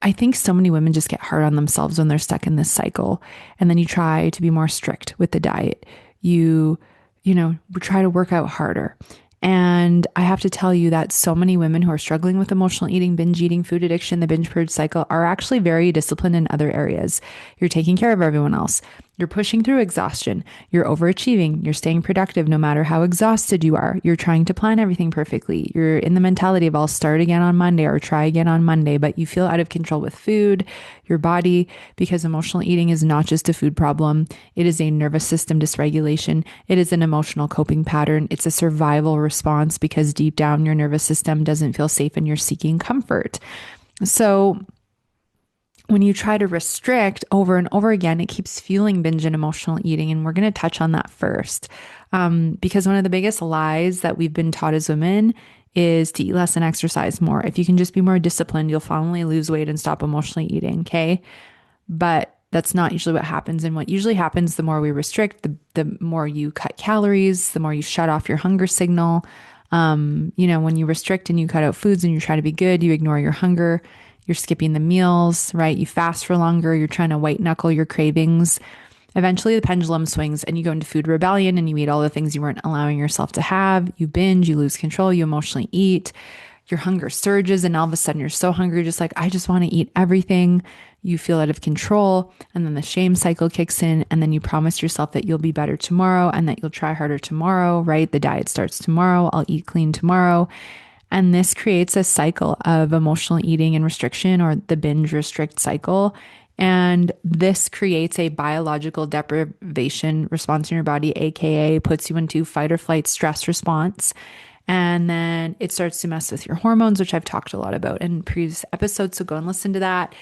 I think so many women just get hard on themselves when they're stuck in this cycle. And then you try to be more strict with the diet. You, try to work out harder. And I have to tell you that so many women who are struggling with emotional eating, binge eating, food addiction, the binge purge cycle are actually very disciplined in other areas. You're taking care of everyone else. You're pushing through exhaustion. You're overachieving. You're staying productive no matter how exhausted you are. You're trying to plan everything perfectly. You're in the mentality of I'll start again on Monday or try again on Monday, but you feel out of control with food, your body, because emotional eating is not just a food problem. It is a nervous system dysregulation. It is an emotional coping pattern. It's a survival response because deep down your nervous system doesn't feel safe and you're seeking comfort. So when you try to restrict over and over again, it keeps fueling binge and emotional eating. And we're going to touch on that first. Because one of the biggest lies that we've been taught as women is to eat less and exercise more. If you can just be more disciplined, you'll finally lose weight and stop emotionally eating. Okay. But that's not usually what happens. And what usually happens, the more we restrict, the more you cut calories, the more you shut off your hunger signal. When you restrict and you cut out foods and you try to be good, you ignore your hunger. You're skipping the meals, right? You fast for longer. You're trying to white knuckle your cravings. Eventually, the pendulum swings and you go into food rebellion and you eat all the things you weren't allowing yourself to have. You binge, you lose control, you emotionally eat. Your hunger surges, and all of a sudden, you're so hungry, just like, I just want to eat everything. You feel out of control. And then the shame cycle kicks in. And then you promise yourself that you'll be better tomorrow and that you'll try harder tomorrow, right? The diet starts tomorrow. I'll eat clean tomorrow. And this creates a cycle of emotional eating and restriction, or the binge restrict cycle. And this creates a biological deprivation response in your body, AKA puts you into fight or flight stress response. And then it starts to mess with your hormones, which I've talked a lot about in previous episodes. So go and listen to that.